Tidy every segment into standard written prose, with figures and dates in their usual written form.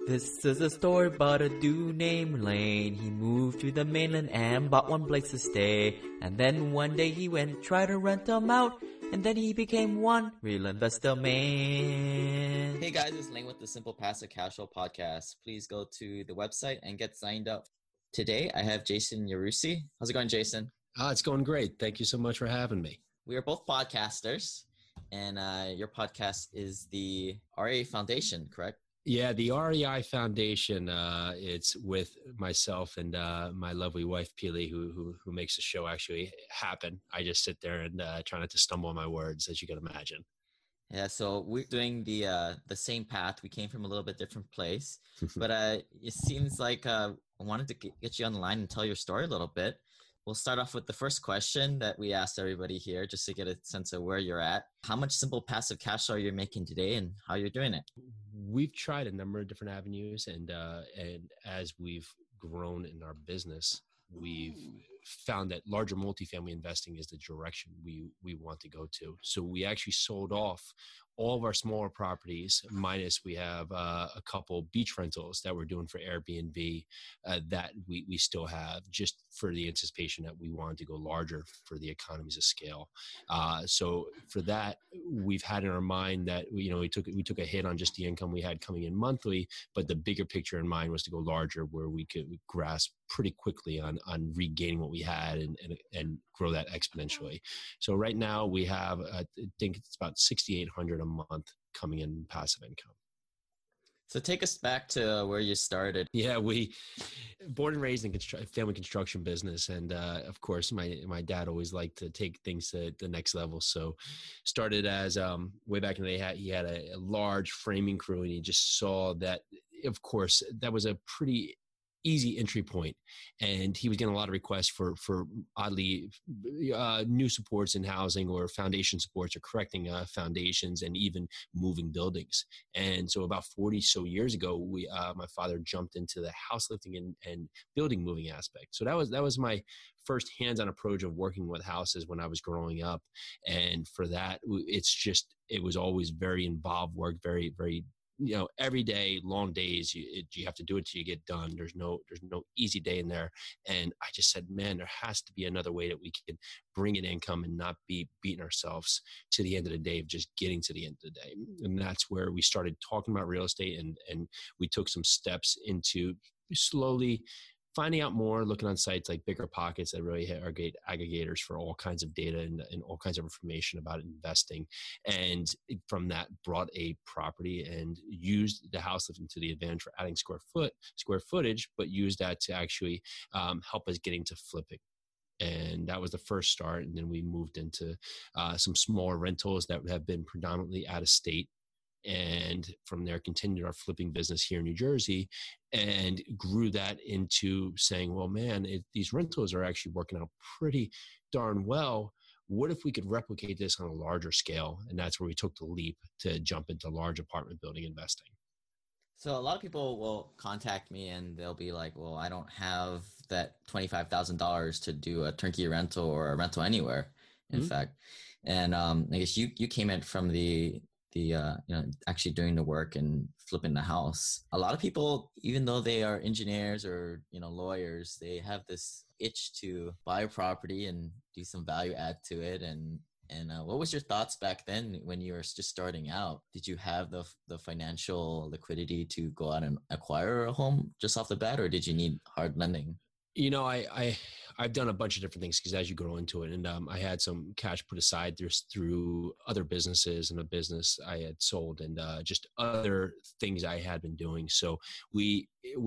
This is a story about a dude named Lane. He moved to the mainland and bought one place to stay. And then one day he went try to rent them out. And then he became one real investor man. Hey guys, it's Lane with the Simple Passive Casual podcast. Please go to the website and get signed up. Today I have Jason Yarusi. How's it going, Jason? It's going great. Thank you so much for having me. We are both podcasters, and your podcast is the REI Foundation, correct? Yeah, the REI Foundation. It's with myself and my lovely wife, Pili, who makes the show actually happen. I just sit there and try not to stumble on my words, as you can imagine. Yeah, so we're doing the same path. We came from a little bit different place, but it seems like I wanted to get you on the line and tell your story a little bit. We'll start off with the first question that we asked everybody here, just to get a sense of where you're at. How much simple passive cash flow are you making today, and how you're doing it? We've tried a number of different avenues, and as we've grown in our business, we've found that larger multifamily investing is the direction we want to go to. So we actually sold off all of our smaller properties, minus we have a couple beach rentals that we're doing for Airbnb that we still have, just for the anticipation that we wanted to go larger for the economies of scale. So for that, we've had in our mind that we took a hit on just the income we had coming in monthly, but the bigger picture in mind was to go larger, where we could grasp pretty quickly on regaining what we had and grow that exponentially. So right now we have, I think it's about $6,800 a month coming in passive income. So take us back to where you started. Yeah, we born and raised in family construction business. And of course, my dad always liked to take things to the next level. So started as way back in the day, he had a large framing crew, and he just saw that, of course, that was a pretty easy entry point, and he was getting a lot of requests for oddly new supports in housing, or foundation supports, or correcting foundations, and even moving buildings. And so about 40 so years ago, my father jumped into the house lifting and building moving aspect. So that was my first hands-on approach of working with houses when I was growing up. And for that, it was always very involved work, very, very, every day, long days, you have to do it till you get done. There's no easy day in there. And I just said, man, there has to be another way that we can bring in income and not be beating ourselves to the end of the day of just getting to the end of the day. And that's where we started talking about real estate, and we took some steps into slowly finding out more, looking on sites like BiggerPockets that really are great aggregators for all kinds of data and all kinds of information about investing. And from that, brought a property and used the house lifting to the advantage for adding square footage, but used that to actually help us getting to flipping. And that was the first start. And then we moved into some smaller rentals that have been predominantly out of state. And from there, continued our flipping business here in New Jersey, and grew that into saying, well, man, these rentals are actually working out pretty darn well. What if we could replicate this on a larger scale? And that's where we took the leap to jump into large apartment building investing. So a lot of people will contact me and they'll be like, well, I don't have that $25,000 to do a turnkey rental or a rental anywhere, in fact. And I guess you came in from the actually doing the work and flipping the house. A lot of people, even though they are engineers or, lawyers, they have this itch to buy a property and do some value add to it. And what was your thoughts back then when you were just starting out? Did you have the financial liquidity to go out and acquire a home just off the bat, or did you need hard lending? I've done a bunch of different things, because as you grow into it, and I had some cash put aside through other businesses and a business I had sold, and just other things I had been doing. So we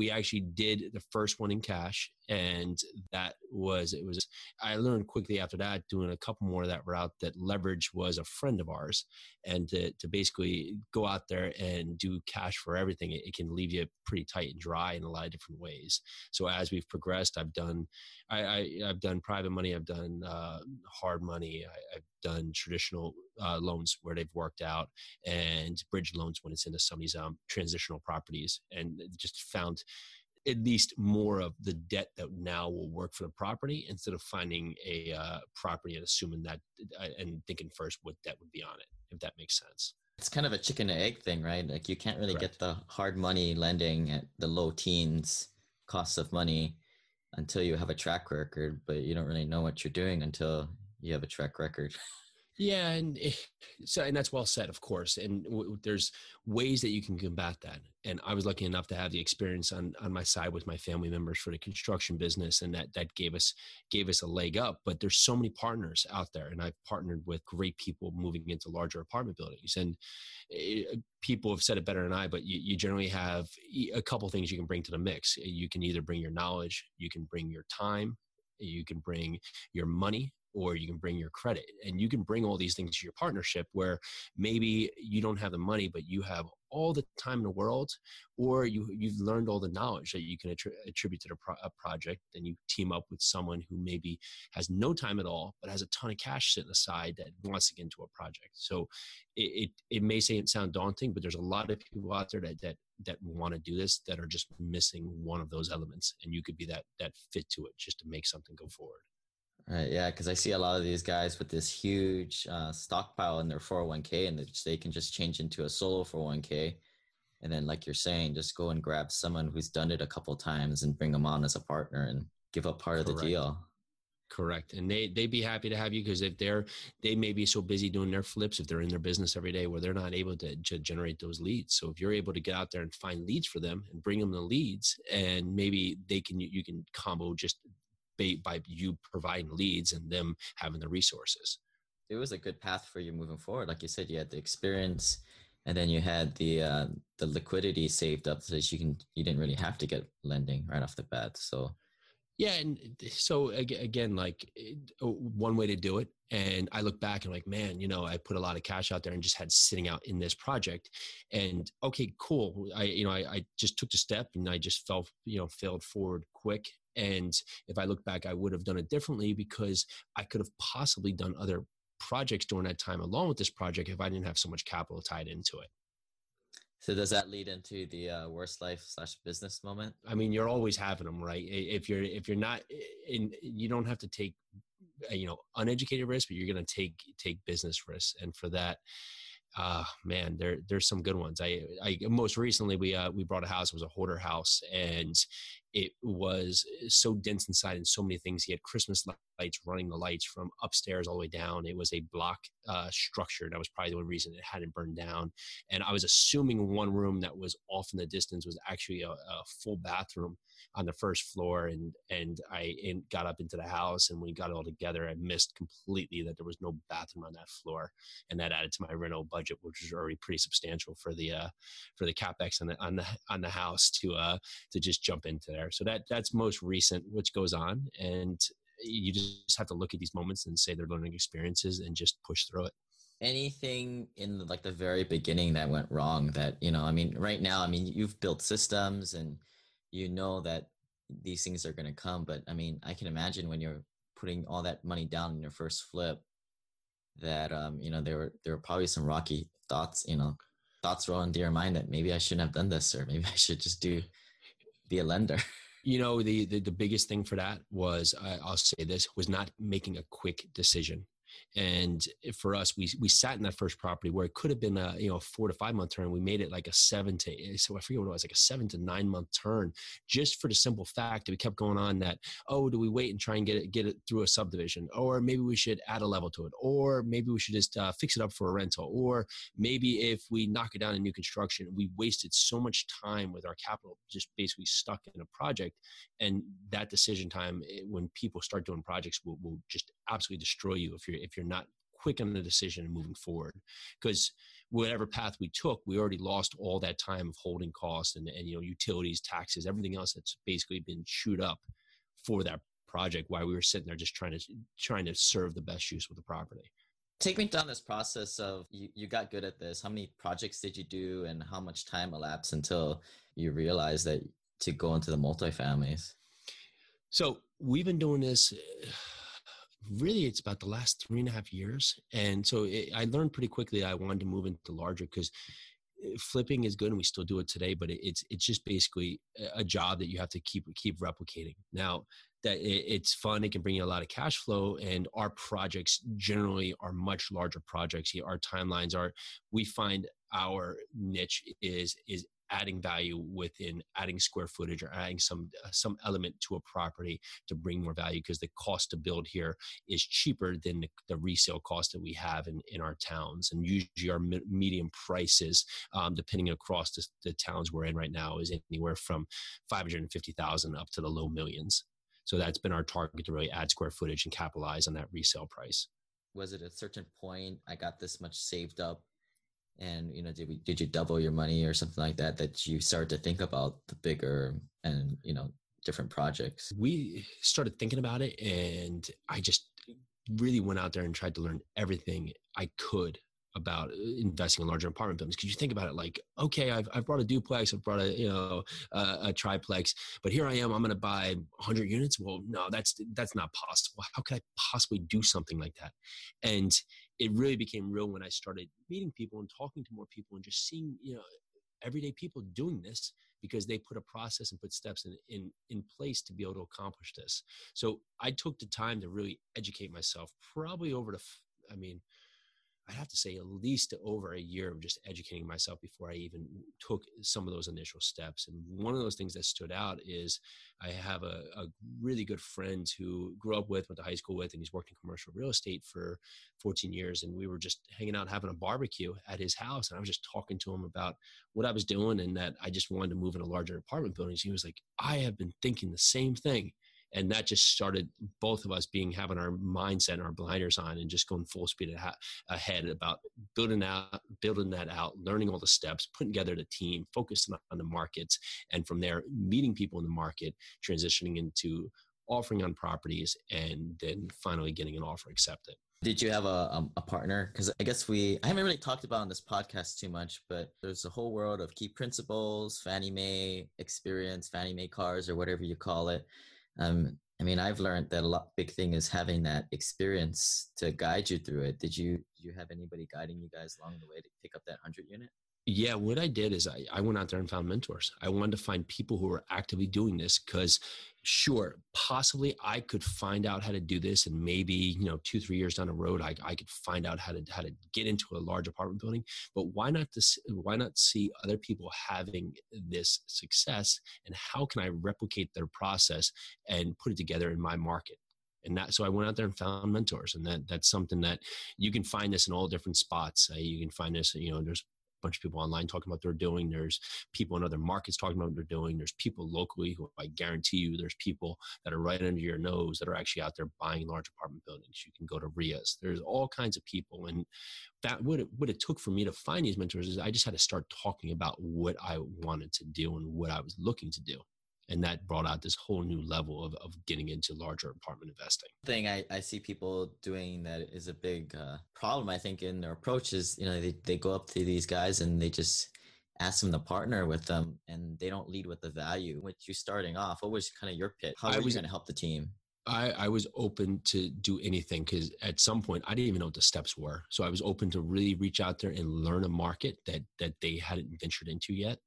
actually did the first one in cash, and I learned quickly after that, doing a couple more of that route, that leverage was a friend of ours, and to basically go out there and do cash for everything, it can leave you pretty tight and dry in a lot of different ways. So as we've progressed, I've done private money, I've done hard money, I've done traditional loans where they've worked out, and bridge loans when it's into some of these transitional properties, and just found at least more of the debt that now will work for the property, instead of finding a property and assuming that and thinking first what debt would be on it, if that makes sense. it's kind of a chicken and egg thing, right? Like you can't really get Correct. the hard money lending at the low teens costs of money until you have a track record, but you don't really know what you're doing until you have a track record. Yeah, and that's well said, of course. And there's ways that you can combat that. And I was lucky enough to have the experience on my side with my family members for the construction business, and that gave us a leg up. But there's so many partners out there, and I've partnered with great people moving into larger apartment buildings. And people have said it better than I, but you generally have a couple things you can bring to the mix. You can either bring your knowledge, you can bring your time, you can bring your money, or you can bring your credit, and you can bring all these things to your partnership where maybe you don't have the money, but you have all the time in the world, or you've learned all the knowledge that you can attribute to a project, and you team up with someone who maybe has no time at all, but has a ton of cash sitting aside that wants to get into a project. So it may sound daunting, but there's a lot of people out there that want to do this that are just missing one of those elements, and you could be that fit to it just to make something go forward. Right, yeah, because I see a lot of these guys with this huge stockpile in their 401k, and they can just change into a solo 401k, and then, like you're saying, just go and grab someone who's done it a couple times and bring them on as a partner and give up part of the deal. Correct. And they'd be happy to have you, because if they may be so busy doing their flips, if they're in their business every day, where they're not able to generate those leads. So if you're able to get out there and find leads for them and bring them the leads, and maybe you can combo just by you providing leads and them having the resources. It was a good path for you moving forward. Like you said, you had the experience, and then you had the liquidity saved up so that you didn't really have to get lending right off the bat. So yeah, and so again, like one way to do it. And I look back and like, man, I put a lot of cash out there and just had sitting out in this project. And okay, cool. I just took the step, and I just failed forward quick. And if I look back, I would have done it differently, because I could have possibly done other projects during that time along with this project if I didn't have so much capital tied into it. So does that lead into the worst life / business moment? I mean, you're always having them, right? If you're not in, you don't have to take, uneducated risks, but you're going to take business risks. And for that, man, there's some good ones. I most recently we bought a house. It was a hoarder house, and it was so dense inside and so many things. He had Christmas lights running the lights from upstairs all the way down. It was a block structure. That was probably the only reason it hadn't burned down. And I was assuming one room that was off in the distance was actually a full bathroom on the first floor. And I got up into the house, and when we got it all together, I missed completely that there was no bathroom on that floor. And that added to my rental budget, which was already pretty substantial for the CapEx on the house to just jump into there. So that's most recent, which goes on. And you just have to look at these moments and say they're learning experiences and just push through it. Anything in the very beginning that went wrong that, right now, you've built systems and that these things are going to come. But I can imagine when you're putting all that money down in your first flip that, there were probably some rocky thoughts roll into your mind that maybe I shouldn't have done this, or maybe I should just be a lender. The biggest thing for that was, I'll say this, was not making a quick decision. And for us, we sat in that first property where it could have been a 4 to 5 month turn. We made it like a 7 to 9 month turn, just for the simple fact that we kept going on that, do we wait and try and get it through a subdivision, or maybe we should add a level to it, or maybe we should just fix it up for a rental, or maybe if we knock it down in new construction. We wasted so much time with our capital just basically stuck in a project. And that decision time, when people start doing projects, will just absolutely destroy you if you're not quick on the decision and moving forward. Because whatever path we took, we already lost all that time of holding costs and utilities, taxes, everything else that's basically been chewed up for that project while we were sitting there just trying to serve the best use with the property. Take me down this process of you got good at this. How many projects did you do, and how much time elapsed until you realized that to go into the multifamilies? So we've been doing this, really, it's about the last 3.5 years. And so I learned pretty quickly I wanted to move into larger, because flipping is good and we still do it today, but it's just basically a job that you have to keep replicating. Now, that it's fun. It can bring you a lot of cash flow, and our projects generally are much larger projects. Our timelines are, we find our niche is adding value within adding square footage or adding some element to a property to bring more value, because the cost to build here is cheaper than the resale cost that we have in our towns. And usually our median prices, depending across the towns we're in right now, is anywhere from 550,000 up to the low millions. So that's been our target, to really add square footage and capitalize on that resale price. Was it at a certain point, I got this much saved up, and did you double your money or something like that, that you started to think about the bigger and different projects? We started thinking about it, and I just really went out there and tried to learn everything I could about investing in larger apartment buildings. Because you think about it like, okay, I've brought a duplex, I've brought a triplex, but here I am, I'm going to buy 100 units. Well, no, that's not possible. How could I possibly do something like that? And it really became real when I started meeting people and talking to more people and just seeing, everyday people doing this, because they put a process and put steps in place to be able to accomplish this. So I took the time to really educate myself, probably over I'd have to say at least over a year of just educating myself before I even took some of those initial steps. And one of those things that stood out is I have a really good friend who grew up went to high school with, and he's worked in commercial real estate for 14 years. And we were just hanging out, having a barbecue at his house. And I was just talking to him about what I was doing and that I just wanted to move in a larger apartment building. So he was like, I have been thinking the same thing. And that just started both of us having our mindset and our blinders on and just going full speed ahead about building that out, learning all the steps, putting together the team, focusing on the markets, and from there, meeting people in the market, transitioning into offering on properties, and then finally getting an offer accepted. Did you have a partner? Because I guess I haven't really talked about on this podcast too much, but there's a whole world of key principles, Fannie Mae experience, Fannie Mae cars, or whatever you call it. I've learned that big thing is having that experience to guide you through it. Did you have anybody guiding you guys along the way to pick up that 100 unit? Yeah, what I did is I went out there and found mentors. I wanted to find people who were actively doing this, because sure, possibly I could find out how to do this, and maybe 2-3 years down the road I could find out how to get into a large apartment building. But why not see other people having this success, and how can I replicate their process and put it together in my market? And so I went out there and found mentors, and that's something that you can find this in all different spots. You can find this, there's bunch of people online talking about what they're doing. There's people in other markets talking about what they're doing. There's people locally who, I guarantee you, there's people that are right under your nose that are actually out there buying large apartment buildings. You can go to RIAs. There's all kinds of people. And that what it took for me to find these mentors is I just had to start talking about what I wanted to do and what I was looking to do. And that brought out this whole new level of getting into larger apartment investing. Thing I see people doing that is a big problem, I think, in their approach is, they go up to these guys and they just ask them to partner with them, and they don't lead with the value. With you starting off, what was kind of your pitch? How were you going to help the team? I was open to do anything, because at some point I didn't even know what the steps were. So I was open to really reach out there and learn a market that they hadn't ventured into yet,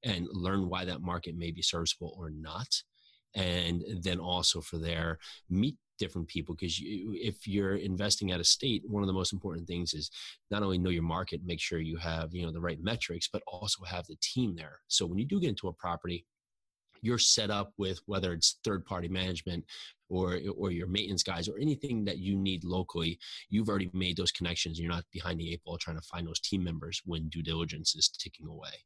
and learn why that market may be serviceable or not. And then also for there, meet different people, because if you're investing out of state, one of the most important things is not only know your market, make sure you have the right metrics, but also have the team there. So when you do get into a property, you're set up with, whether it's third-party management or your maintenance guys or anything that you need locally, you've already made those connections. You're not behind the eight ball trying to find those team members when due diligence is ticking away.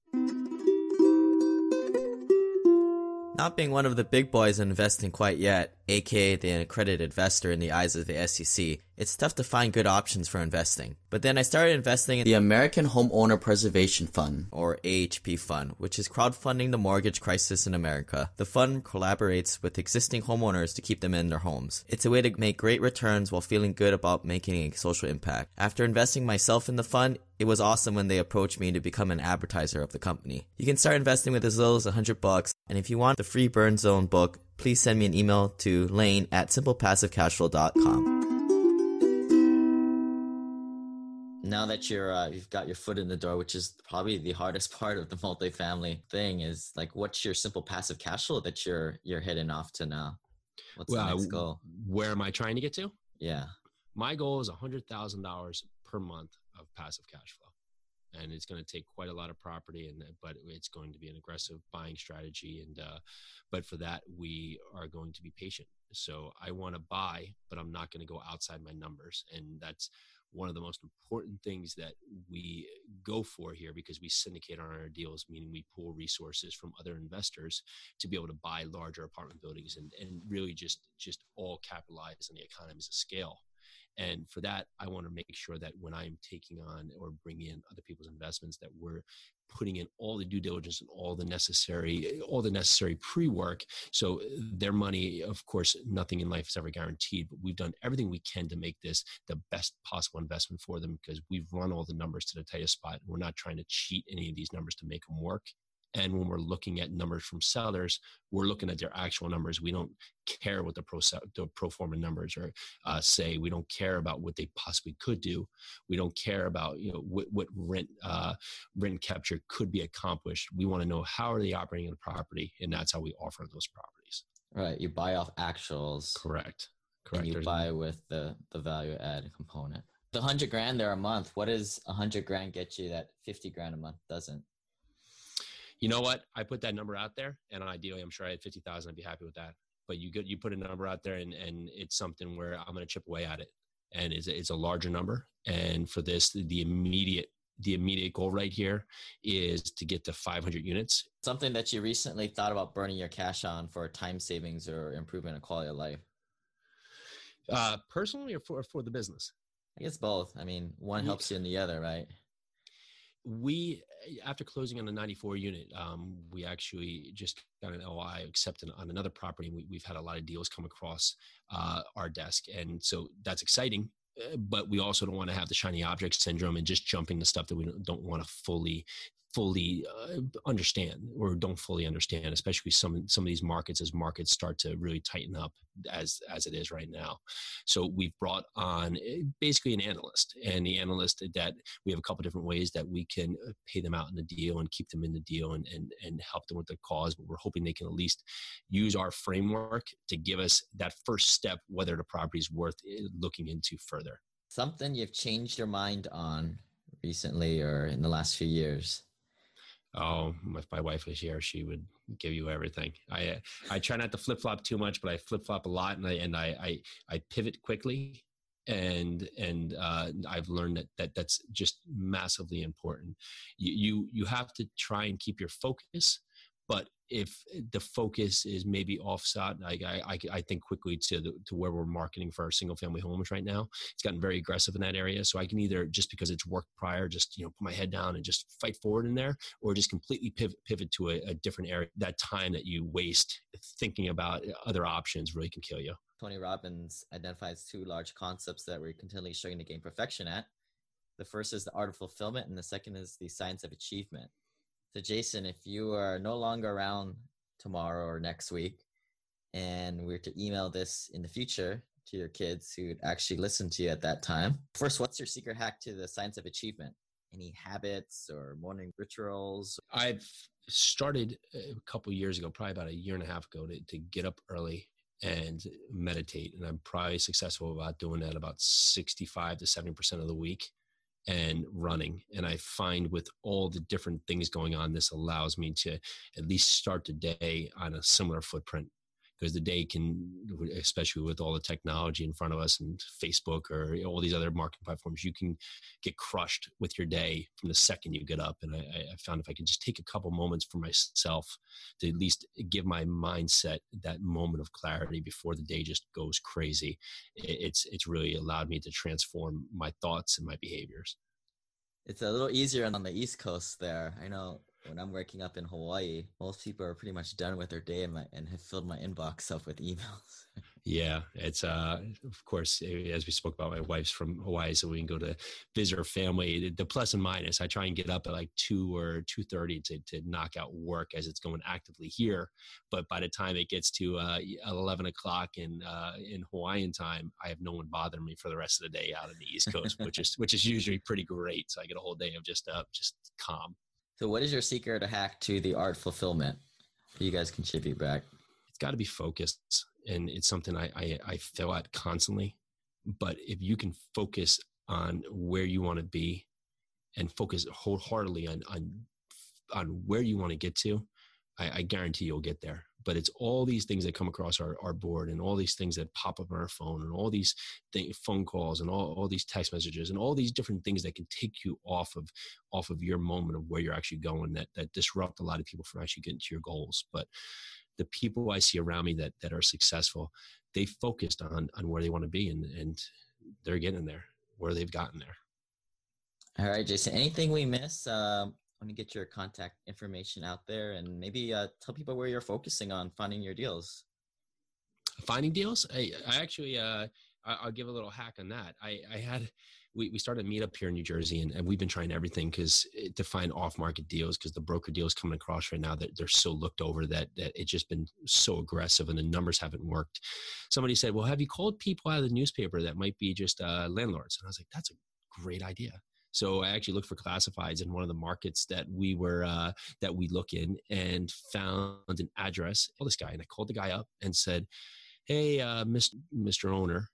Not being one of the big boys in investing quite yet, aka the accredited investor in the eyes of the SEC, it's tough to find good options for investing. But then I started investing in the American Homeowner Preservation Fund, or AHP Fund, which is crowdfunding the mortgage crisis in America. The fund collaborates with existing homeowners to keep them in their homes. It's a way to make great returns while feeling good about making a social impact. After investing myself in the fund, it was awesome when they approached me to become an advertiser of the company. You can start investing with as little as $100, and if you want the free Burn Zone book, please send me an email to lane@simplepassivecashflow.com. Now that you've got your foot in the door, which is probably the hardest part of the multifamily thing, is like, what's your simple passive cash flow that you're heading off to now? What's the next goal? Where am I trying to get to? Yeah. My goal is $100,000 per month of passive cash flow. And it's going to take quite a lot of property, but it's going to be an aggressive buying strategy. But for that, we are going to be patient. So I want to buy, but I'm not going to go outside my numbers. And that's one of the most important things that we go for here, because we syndicate on our deals, meaning we pool resources from other investors to be able to buy larger apartment buildings and really just all capitalize on the economies of scale. And for that, I want to make sure that when I'm taking on or bringing in other people's investments, that we're putting in all the due diligence and all the necessary pre-work. So their money, of course, nothing in life is ever guaranteed, but we've done everything we can to make this the best possible investment for them, because we've run all the numbers to the tightest spot. And we're not trying to cheat any of these numbers to make them work. And when we're looking at numbers from sellers, we're looking at their actual numbers. We don't care what the pro forma numbers are say. We don't care about what they possibly could do. We don't care about what rent capture could be accomplished. We want to know how are they operating the property, and that's how we offer those properties. Right. You buy off actuals. Correct. And you buy with the value add component. The $100,000 there a month. What does $100,000 get you that $50,000 a month doesn't? You know what? I put that number out there, and ideally, I'm sure I had 50,000. I'd be happy with that. But you put a number out there, and it's something where I'm going to chip away at it, and it's a larger number. And for this, the immediate goal right here is to get to 500 units. Something that you recently thought about burning your cash on for time savings or improvement of quality of life. Personally, or for the business? I guess both. I mean, one helps you in the other, right? We, after closing on the 94 unit, we actually just got an LOI accepted on another property. We've had a lot of deals come across our desk. And so that's exciting, but we also don't want to have the shiny object syndrome and just jumping the stuff that we don't want to fully understand or don't fully understand, especially some of these markets as markets start to really tighten up as it is right now. So we've brought on basically an analyst, and the analyst that we have a couple different ways that we can pay them out in the deal and keep them in the deal and help them with the cause. But we're hoping they can at least use our framework to give us that first step, whether the property is worth looking into further. Something you've changed your mind on recently or in the last few years? Oh, if my wife was here, she would give you everything. I try not to flip flop too much, but I flip flop a lot, and I pivot quickly, and I've learned that's just massively important. You have to try and keep your focus, but if the focus is maybe offset, I think quickly to where we're marketing for our single family homes right now. It's gotten very aggressive in that area. So I can either, just because it's worked prior, just put my head down and just fight forward in there, or just completely pivot to a different area. That time that you waste thinking about other options really can kill you. Tony Robbins identifies two large concepts that we're continually struggling to gain perfection at. The first is the art of fulfillment, and the second is the science of achievement. So Jason, if you are no longer around tomorrow or next week, and we're to email this in the future to your kids who'd actually listen to you at that time, first, what's your secret hack to the science of achievement? Any habits or morning rituals? I've started a couple of years ago, probably about a year and a half ago, to get up early and meditate. And I'm probably successful about doing that about 65 to 70% of the week. And running. And I find with all the different things going on, this allows me to at least start the day on a similar footprint, because the day can, especially with all the technology in front of us and Facebook or all these other marketing platforms, you can get crushed with your day from the second you get up. And I found if I can just take a couple moments for myself to at least give my mindset that moment of clarity before the day just goes crazy, it's really allowed me to transform my thoughts and my behaviors. It's a little easier on the East Coast there. I know when I'm waking up in Hawaii, most people are pretty much done with their day and have filled my inbox up with emails. Yeah, it's of course, as we spoke about, my wife's from Hawaii, so we can go to visit her family. The plus and minus, I try and get up at like 2 or 2:30 to knock out work as it's going actively here. But by the time it gets to 11 o'clock in Hawaiian time, I have no one bothering me for the rest of the day out on the East Coast, which is usually pretty great. So I get a whole day of just calm. So what is your secret or hack to the art fulfillment that you guys contribute back? it's got to be focused. And it's something I fail at constantly. But if you can focus on where you want to be and focus wholeheartedly on where you want to get to, I guarantee you'll get there. But it's all these things that come across our board, and all these things that pop up on our phone, and all these phone calls, and all these text messages, and all these different things that can take you off of your moment of where you're actually going, that disrupt a lot of people from actually getting to your goals. But the people I see around me that are successful, they focused on where they want to be, and they're getting there, where they've gotten there. All right, Jason, anything we miss? Let me get your contact information out there, and maybe tell people where you're focusing on finding your deals. Finding deals? I actually, I'll give a little hack on that. We started a meetup here in New Jersey, and we've been trying everything to find off-market deals, because the broker deals coming across right now, that they're so looked over that it's just been so aggressive, and the numbers haven't worked. Somebody said, well, have you called people out of the newspaper that might be just landlords? And I was like, that's a great idea. So I actually looked for classifieds in one of the markets that we look in, and found an address. I called this guy, and I called the guy up and said, hey, Mr. Owner,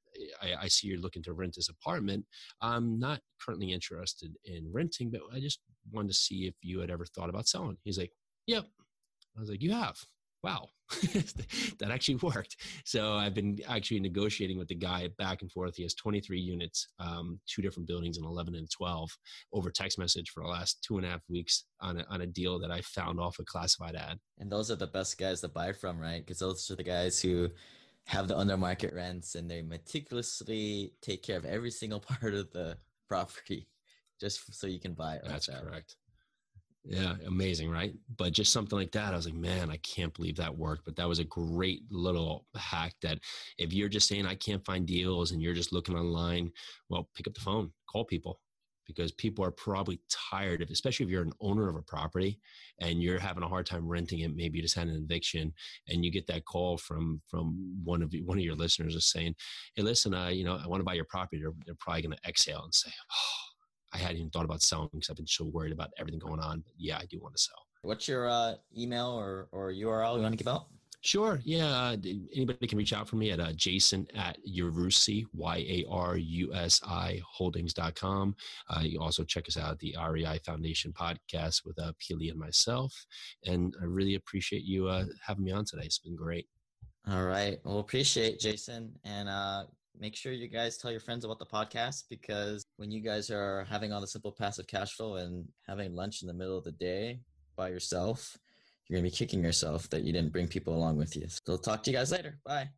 I see you're looking to rent this apartment. I'm not currently interested in renting, but I just wanted to see if you had ever thought about selling. He's like, yep. I was like, you have? Wow. That actually worked. So I've been actually negotiating with the guy back and forth. He has 23 units, 2 different buildings in 11 and 12, over text message for the last 2.5 weeks on a deal that I found off a classified ad. And those are the best guys to buy from, right? Because those are the guys who have the under market rents, and they meticulously take care of every single part of the property just so you can buy it. That's correct. Yeah, amazing, right? But just something like that, I was like, man, I can't believe that worked. But that was a great little hack, that if you're just saying I can't find deals and you're just looking online, well, pick up the phone, call people, because people are probably tired of, especially if you're an owner of a property and you're having a hard time renting it. Maybe you just had an eviction, and you get that call from one of your listeners is saying, hey, listen, I want to buy your property. They're probably going to exhale and say, oh, I hadn't even thought about selling because I've been so worried about everything going on. But yeah, I do want to sell. What's your email or URL you want to give out? Sure. Yeah. Anybody can reach out for me at Jason@Yarusi, YARUSI holdings.com. You also check us out at the REI Foundation podcast with Peely and myself. And I really appreciate you having me on today. It's been great. All right. Well, appreciate Jason. And make sure you guys tell your friends about the podcast, because when you guys are having all the simple passive cash flow and having lunch in the middle of the day by yourself, you're going to be kicking yourself that you didn't bring people along with you. So I'll talk to you guys later. Bye.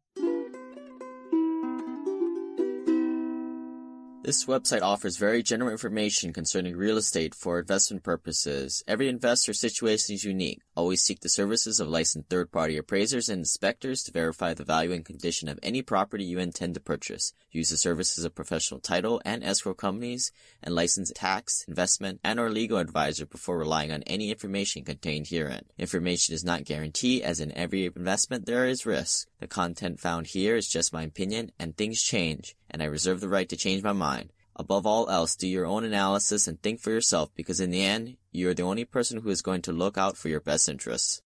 This website offers very general information concerning real estate for investment purposes. Every investor situation is unique. Always seek the services of licensed third-party appraisers and inspectors to verify the value and condition of any property you intend to purchase. Use the services of professional title and escrow companies and licensed tax, investment, and or legal advisor before relying on any information contained herein. Information is not guaranteed, as in every investment there is risk. The content found here is just my opinion, and things change, and I reserve the right to change my mind. Above all else, do your own analysis and think for yourself, because in the end, you are the only person who is going to look out for your best interests.